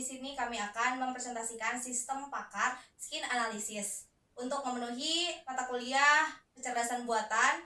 di sini kami akan mempresentasikan sistem pakar skin analysis untuk memenuhi mata kuliah kecerdasan buatan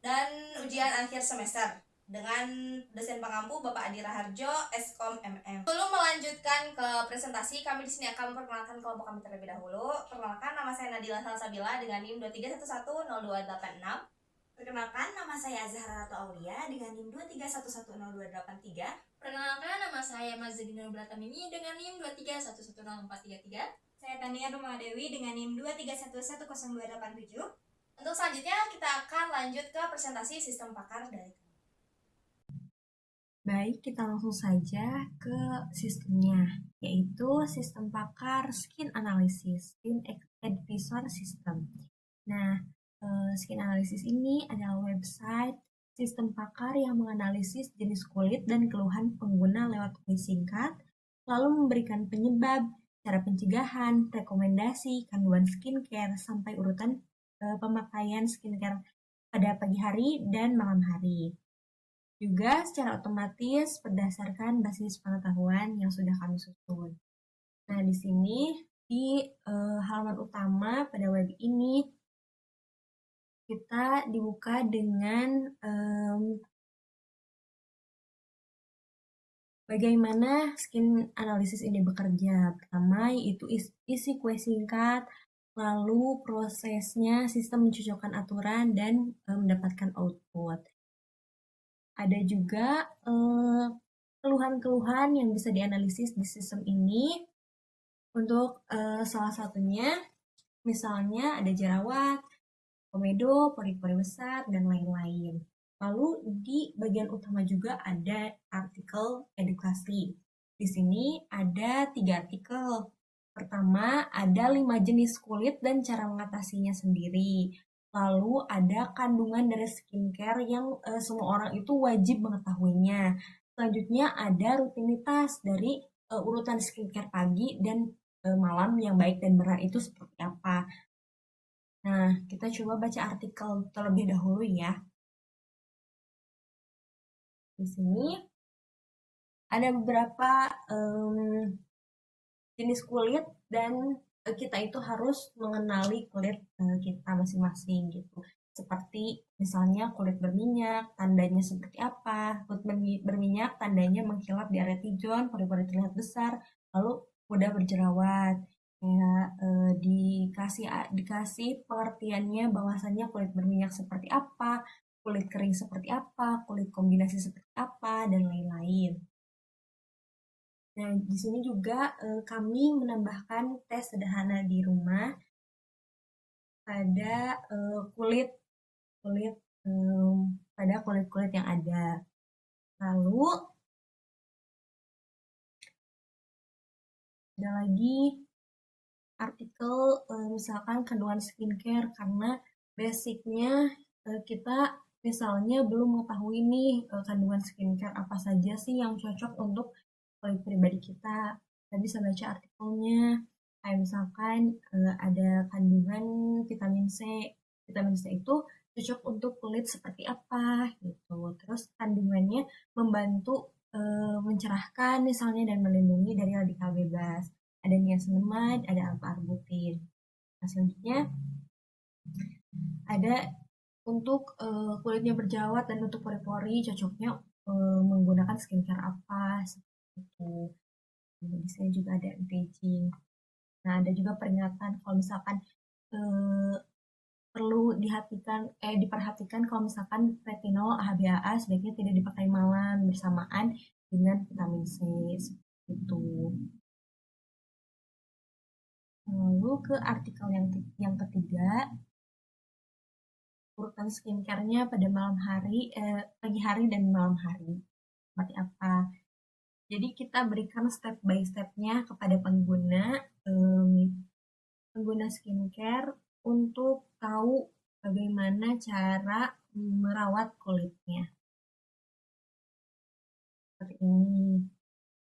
dan ujian akhir semester dengan dosen pengampu Bapak Adi Raharjo, Eskom MM. Sebelum melanjutkan ke presentasi, kami di sini akan memperkenalkan kelompok kami terlebih dahulu. Perkenalkan, nama saya Nadila Salsabila dengan NIM 23110286. Perkenalkan, nama saya Azhara Ratu Aulia dengan NIM 23110283. Perkenalkan, nama saya Mazudina Bratamimi dengan NIM 23110433. Saya Tania Rumah Dewi dengan NIM 23110287. Untuk selanjutnya kita akan lanjut ke presentasi sistem pakar dari kami. Baik, kita langsung saja ke sistemnya, yaitu sistem pakar skin analysis, skin advisor system. Nah, skin analysis ini adalah website sistem pakar yang menganalisis jenis kulit dan keluhan pengguna lewat kuis singkat, lalu memberikan penyebab, cara pencegahan, rekomendasi, kandungan skincare, sampai urutan pemakaian skincare pada pagi hari dan malam hari. Juga secara otomatis berdasarkan basis pengetahuan yang sudah kami susun. Nah, di sini di halaman utama pada web ini kita dibuka dengan bagaimana skin analysis ini bekerja. Pertama, yaitu isi kuis singkat, lalu prosesnya, sistem mencocokkan aturan, dan mendapatkan output. Ada juga keluhan-keluhan yang bisa dianalisis di sistem ini. Untuk salah satunya, misalnya ada jerawat, komedo, pori-pori besar, dan lain-lain. Lalu di bagian utama juga ada artikel edukasi. Di sini ada 3 artikel. Pertama, ada 5 jenis kulit dan cara mengatasinya sendiri. Lalu ada kandungan dari skincare yang semua orang itu wajib mengetahuinya. Selanjutnya ada rutinitas dari urutan skincare pagi dan malam yang baik dan benar itu seperti apa. Nah, kita coba baca artikel terlebih dahulu ya. Di sini ada beberapa jenis kulit dan kita itu harus mengenali kulit kita masing-masing gitu. Seperti misalnya kulit berminyak, tandanya seperti apa. Kulit berminyak tandanya mengkilap di area tijon, pori-pori terlihat besar, lalu mudah berjerawat. Ya, dikasih pengertiannya bahwasannya kulit berminyak seperti apa, kulit kering seperti apa, kulit kombinasi seperti apa, dan lain-lain. Nah, di sini juga kami menambahkan tes sederhana di rumah pada pada kulit-kulit yang ada. Lalu ada lagi artikel misalkan kandungan skincare, karena basicnya kita misalnya belum mengetahui nih kandungan skincare apa saja sih yang cocok untuk kulit pribadi kita. Kita bisa baca artikelnya, kayak misalkan ada kandungan vitamin C. Vitamin C itu cocok untuk kulit seperti apa gitu. Terus kandungannya membantu mencerahkan misalnya dan melindungi dari radikal bebas. Ada niacinamide, ada alpha-arbutin. Nah, selanjutnya ada untuk kulitnya berjerawat dan untuk pori-pori cocoknya menggunakan skincare apa seperti itu. Di sini juga ada anti-aging. Nah, ada juga peringatan kalau misalkan perlu diperhatikan kalau misalkan retinol AHA/BHA sebaiknya tidak dipakai malam bersamaan dengan vitamin C seperti itu. Lalu ke artikel yang ketiga, urutan skincare-nya pada pagi hari dan malam hari. Seperti apa? Jadi kita berikan step by step-nya kepada pengguna skincare untuk tahu bagaimana cara merawat kulitnya. Seperti ini.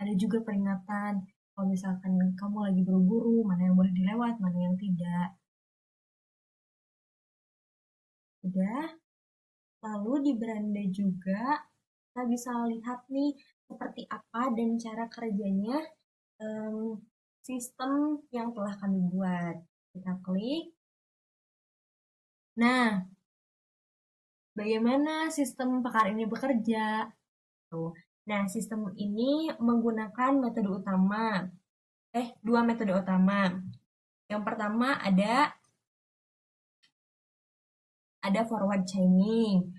Ada juga peringatan kalau misalkan kamu lagi buru-buru, mana yang boleh dilewat, mana yang tidak. Udah. Lalu di beranda juga kita bisa lihat nih seperti apa dan cara kerjanya sistem yang telah kami buat. Kita klik. Nah, bagaimana sistem pakar ini bekerja? Tuh. Nah, sistem ini menggunakan metode utama. Dua metode utama. Yang pertama ada forward chaining,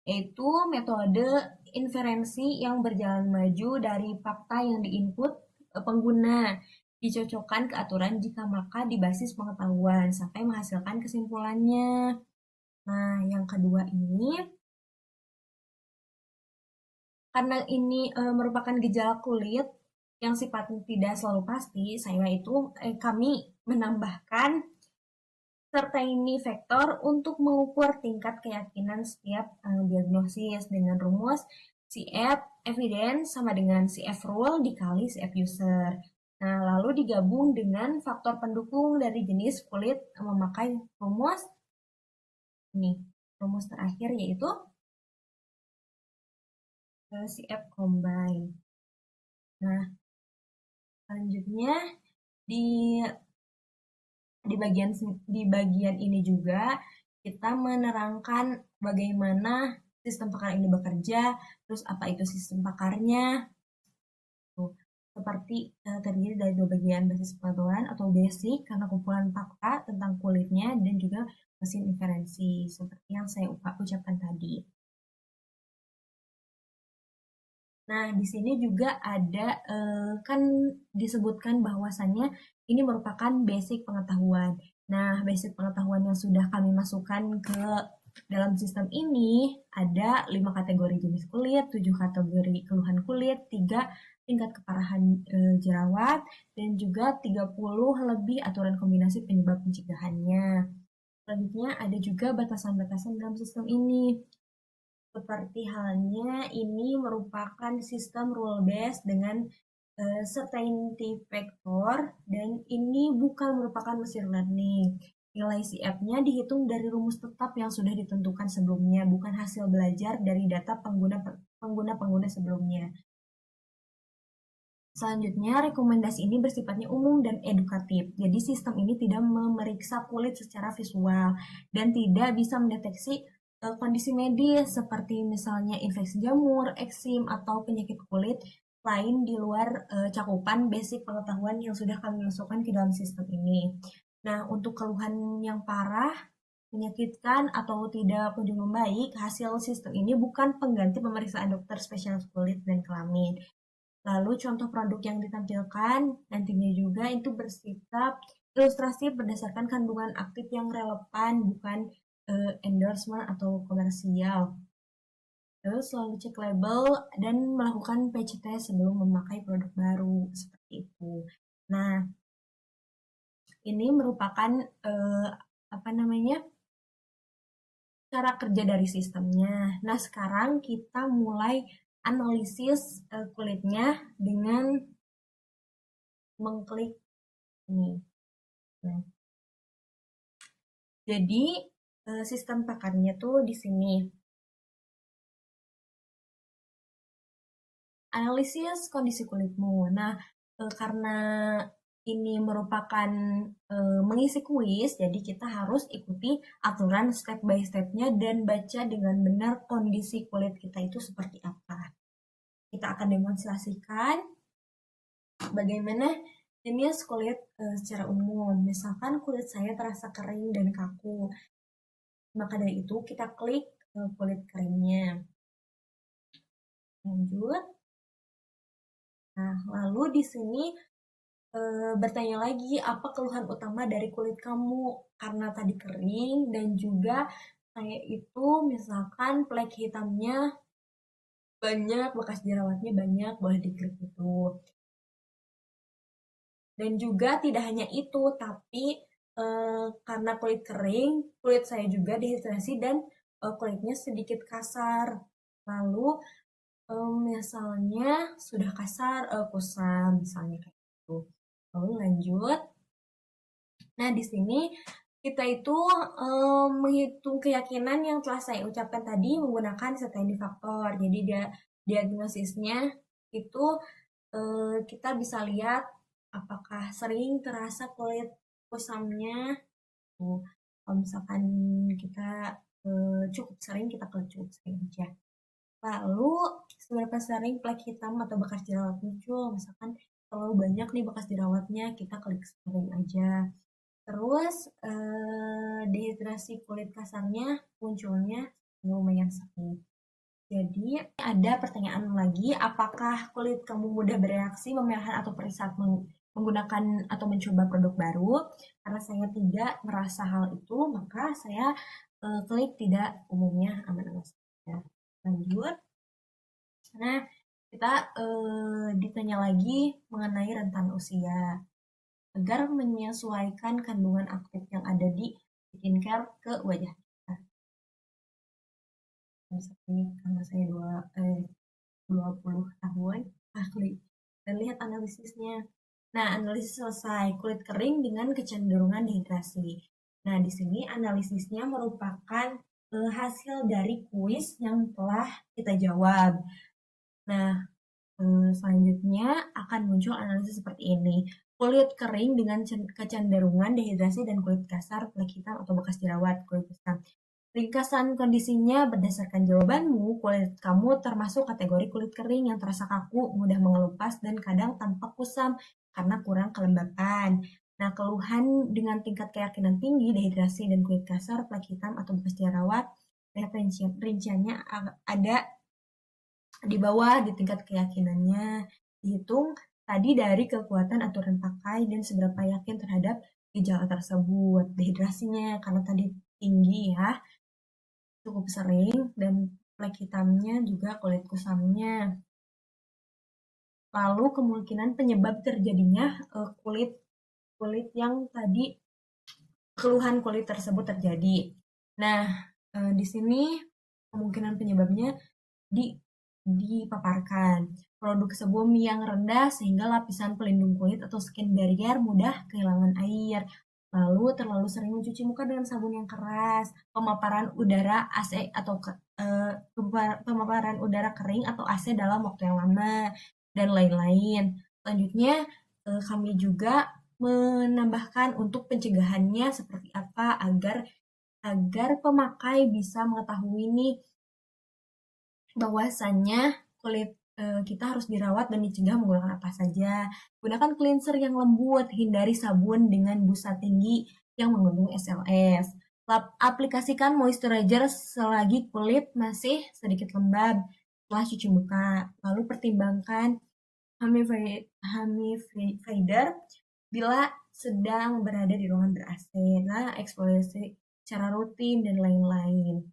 yaitu metode inferensi yang berjalan maju dari fakta yang diinput pengguna, dicocokkan ke aturan jika maka di basis pengetahuan sampai menghasilkan kesimpulannya. Nah, yang kedua ini, karena ini merupakan gejala kulit yang sifatnya tidak selalu pasti, kami menambahkan certainty factor untuk mengukur tingkat keyakinan setiap diagnosis dengan rumus CF evidence sama dengan CF rule dikali CF user. Nah, lalu digabung dengan faktor pendukung dari jenis kulit memakai rumus terakhir yaitu CF combine. Nah, selanjutnya di bagian ini juga kita menerangkan bagaimana sistem pakar ini bekerja, terus apa itu sistem pakarnya. Seperti terdiri dari dua bagian, basis pengetahuan atau basic karena kumpulan fakta tentang kulitnya, dan juga mesin inferensi seperti yang saya ucapkan tadi. Nah, di sini juga ada kan disebutkan bahwasannya ini merupakan basic pengetahuan. Nah, basic pengetahuan yang sudah kami masukkan ke dalam sistem ini ada 5 kategori jenis kulit, 7 kategori keluhan kulit, 3 tingkat keparahan jerawat, dan juga 30 lebih aturan kombinasi penyebab pencegahannya. Selanjutnya ada juga batasan-batasan dalam sistem ini. Seperti halnya ini merupakan sistem rule based dengan certainty factor, dan ini bukan merupakan machine learning. Nilai CF-nya dihitung dari rumus tetap yang sudah ditentukan sebelumnya, bukan hasil belajar dari data pengguna sebelumnya. Selanjutnya, rekomendasi ini bersifatnya umum dan edukatif. Jadi sistem ini tidak memeriksa kulit secara visual dan tidak bisa mendeteksi kondisi medis seperti misalnya infeksi jamur, eksim, atau penyakit kulit lain di luar cakupan basic pengetahuan yang sudah kami masukkan ke dalam sistem ini. Nah, untuk keluhan yang parah, menyakitkan, atau tidak kunjung membaik, hasil sistem ini bukan pengganti pemeriksaan dokter spesialis kulit dan kelamin. Lalu contoh produk yang ditampilkan nantinya juga itu bersifat ilustrasi berdasarkan kandungan aktif yang relevan, bukan endorsement atau komersial. Terus selalu cek label dan melakukan patch test sebelum memakai produk baru, seperti itu. Nah, ini merupakan cara kerja dari sistemnya. Nah, sekarang kita mulai analisis kulitnya dengan mengklik ini. Nah, jadi sistem pakarnya tuh di sini. Analisis kondisi kulitmu. Nah, karena ini merupakan mengisi kuis, jadi kita harus ikuti aturan step by step-nya dan baca dengan benar kondisi kulit kita itu seperti apa. Kita akan demonstrasikan bagaimana jenis kulit secara umum. Misalkan kulit saya terasa kering dan kaku, maka dari itu kita klik kulit keringnya. Lanjut. Nah, lalu di sini bertanya lagi apa keluhan utama dari kulit kamu, karena tadi kering dan juga kayak itu misalkan flek hitamnya banyak, bekas jerawatnya banyak, boleh diklik itu. Dan juga tidak hanya itu, tapi karena kulit kering, kulit saya juga dehidrasi dan kulitnya sedikit kasar. Lalu misalnya sudah kasar, kusam misalnya kayak gitu. Lalu lanjut. Nah, di sini kita itu menghitung keyakinan yang telah saya ucapkan tadi menggunakan certainty factor. Jadi diagnosisnya itu kita bisa lihat apakah sering terasa kulit kusamnya. Tuh, kalau misalkan kita cukup sering, kita klik cukup sering aja. Lalu seberapa sering flek hitam atau bekas jerawat muncul? Misalkan terlalu banyak nih bekas jerawatnya, kita klik sering aja. Terus dehidrasi kulit kasarnya munculnya lumayan sering. Jadi ada pertanyaan lagi, apakah kulit kamu mudah bereaksi, memerahan atau perih saat menggunakan atau mencoba produk baru? Karena saya tidak merasa hal itu, maka saya klik tidak, umumnya aman-aman saja. Lanjut. Nah, kita ditanya lagi mengenai rentan usia agar menyesuaikan kandungan aktif yang ada di skincare ke wajah kita. Misalnya karena saya 20 tahun ahli dan lihat analisisnya. Nah, analisis selesai, kulit kering dengan kecenderungan dehidrasi. Nah, di sini analisisnya merupakan hasil dari kuis yang telah kita jawab. Nah, selanjutnya akan muncul analisis seperti ini. Kulit kering dengan kecenderungan dehidrasi dan kulit kasar, flek hitam atau bekas jerawat, kulit kusam. Ringkasan kondisinya berdasarkan jawabanmu, kulit kamu termasuk kategori kulit kering yang terasa kaku, mudah mengelupas, dan kadang tampak kusam karena kurang kelembapan. Nah, keluhan dengan tingkat keyakinan tinggi, dehidrasi dan kulit kasar, flek hitam atau bekas jerawat, rinciannya ada di bawah di tingkat keyakinannya. Dihitung tadi dari kekuatan aturan pakai dan seberapa yakin terhadap gejala tersebut. Dehidrasinya karena tadi tinggi ya, cukup sering, dan flek hitamnya juga kulit kusamnya. Lalu kemungkinan penyebab terjadinya kulit yang tadi keluhan kulit tersebut terjadi. Nah, di sini kemungkinan penyebabnya dipaparkan. Produk sebum yang rendah sehingga lapisan pelindung kulit atau skin barrier mudah kehilangan air. Lalu terlalu sering mencuci muka dengan sabun yang keras, pemaparan udara AC atau pemaparan udara kering atau AC dalam waktu yang lama, dan lain-lain. Selanjutnya kami juga menambahkan untuk pencegahannya seperti apa agar pemakai bisa mengetahui nih bahwasannya kulit kita harus dirawat dan dicegah menggunakan apa saja. Gunakan cleanser yang lembut, hindari sabun dengan busa tinggi yang mengandung SLS. Aplikasikan moisturizer selagi kulit masih sedikit lembab setelah cuci muka. Lalu pertimbangkan humidifier bila sedang berada di ruangan ber-AC. Nah, eksfoliasi secara rutin dan lain-lain.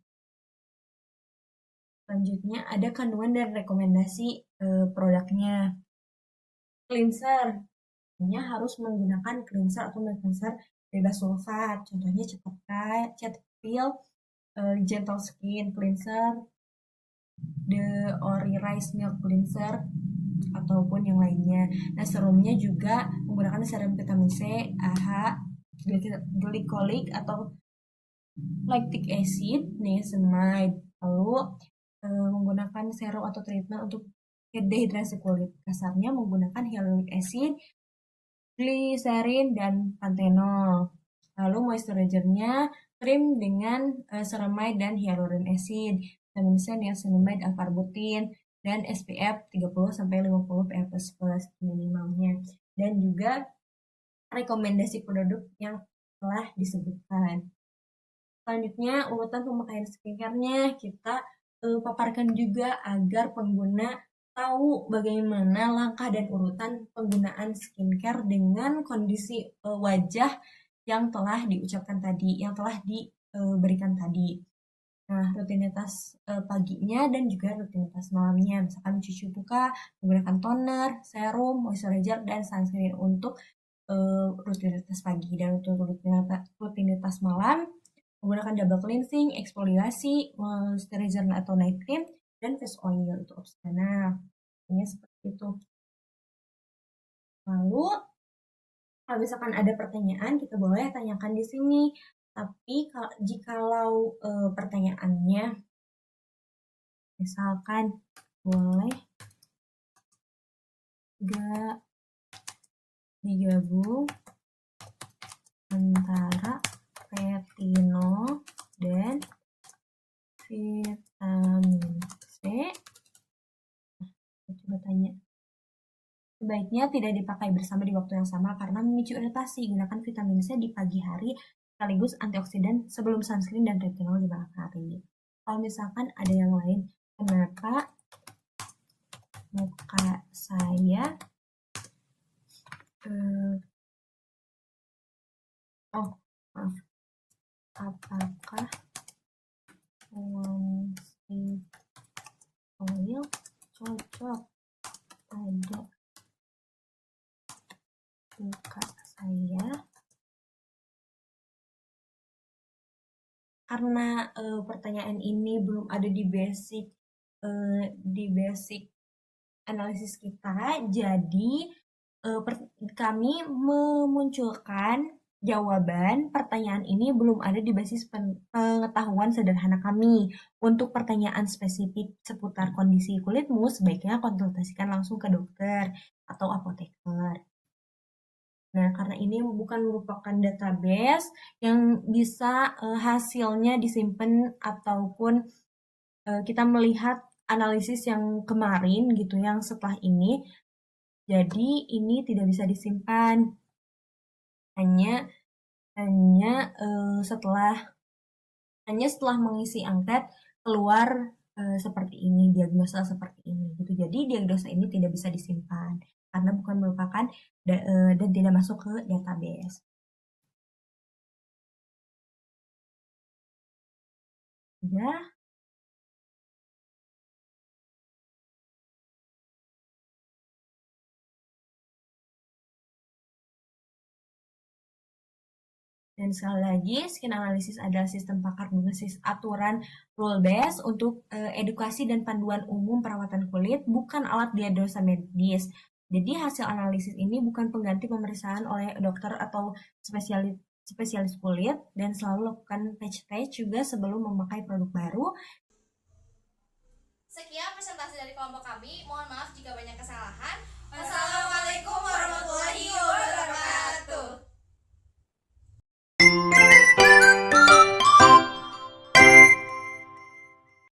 Selanjutnya ada kandungan dan rekomendasi produknya. Cleanser, harus menggunakan cleanser atau cleanser bebas sulfat. Contohnya Cetaphil, Gentle Skin Cleanser, The Ori Rice Milk Cleanser, ataupun yang lainnya. Nah, serumnya juga menggunakan serum vitamin C, AHA, glycolic atau lactic acid, niacinamide. Lalu menggunakan serum atau treatment untuk dehidrasi kulit. Kasarnya menggunakan hyaluronic acid, glycerin, dan panthenol. Lalu moisturizernya krim dengan ceramide dan hyaluronic acid, vitamin C, niacinamide, alpha-arbutin, dan SPF 30-50 PA++ minimalnya. Dan juga rekomendasi produk yang telah disebutkan. Selanjutnya urutan pemakaian skincare-nya kita paparkan juga agar pengguna tahu bagaimana langkah dan urutan penggunaan skincare dengan kondisi wajah yang telah diucapkan tadi, yang telah diberikan tadi. Nah, rutinitas paginya dan juga rutinitas malamnya, misalkan mencuci muka, menggunakan toner, serum, moisturizer, dan sunscreen untuk rutinitas pagi. Dan untuk rutinitas malam, menggunakan double cleansing, eksfoliasi, moisturizer atau night cream, dan face oil itu opsional. Ini seperti itu. Lalu, kalau misalkan ada pertanyaan, kita boleh tanyakan di sini. Tapi jikalau pertanyaannya, misalkan boleh gak digabung antara retinol dan vitamin C. Coba tanya. Sebaiknya tidak dipakai bersama di waktu yang sama karena memicu iritasi. Gunakan vitamin C di pagi hari sekaligus antioksidan sebelum sunscreen dan retinol di malam hari. Kalau misalkan ada yang lain, kenapa muka saya apakah lansing oil cocok pada muka saya? Karena pertanyaan ini belum ada di basic analisis kita, jadi kami memunculkan jawaban pertanyaan ini belum ada di basis pengetahuan sederhana kami. Untuk pertanyaan spesifik seputar kondisi kulitmu, sebaiknya konsultasikan langsung ke dokter atau apoteker. Nah, karena ini bukan merupakan database yang bisa hasilnya disimpan ataupun kita melihat analisis yang kemarin gitu, yang setelah ini. Jadi ini tidak bisa disimpan. Hanya setelah mengisi angket keluar seperti ini, diagnosa seperti ini gitu. Jadi diagnosa ini tidak bisa disimpan karena bukan merupakan dan tidak masuk ke database. Ya. Dan sekali lagi, skin analysis adalah sistem pakar berbasis aturan rule based untuk edukasi dan panduan umum perawatan kulit, bukan alat diagnosa medis. Jadi hasil analisis ini bukan pengganti pemeriksaan oleh dokter atau spesialis kulit, dan selalu lakukan patch test juga sebelum memakai produk baru. Sekian presentasi dari kelompok kami. Mohon maaf jika banyak kesalahan. Wassalamualaikum warahmatullahi wabarakatuh.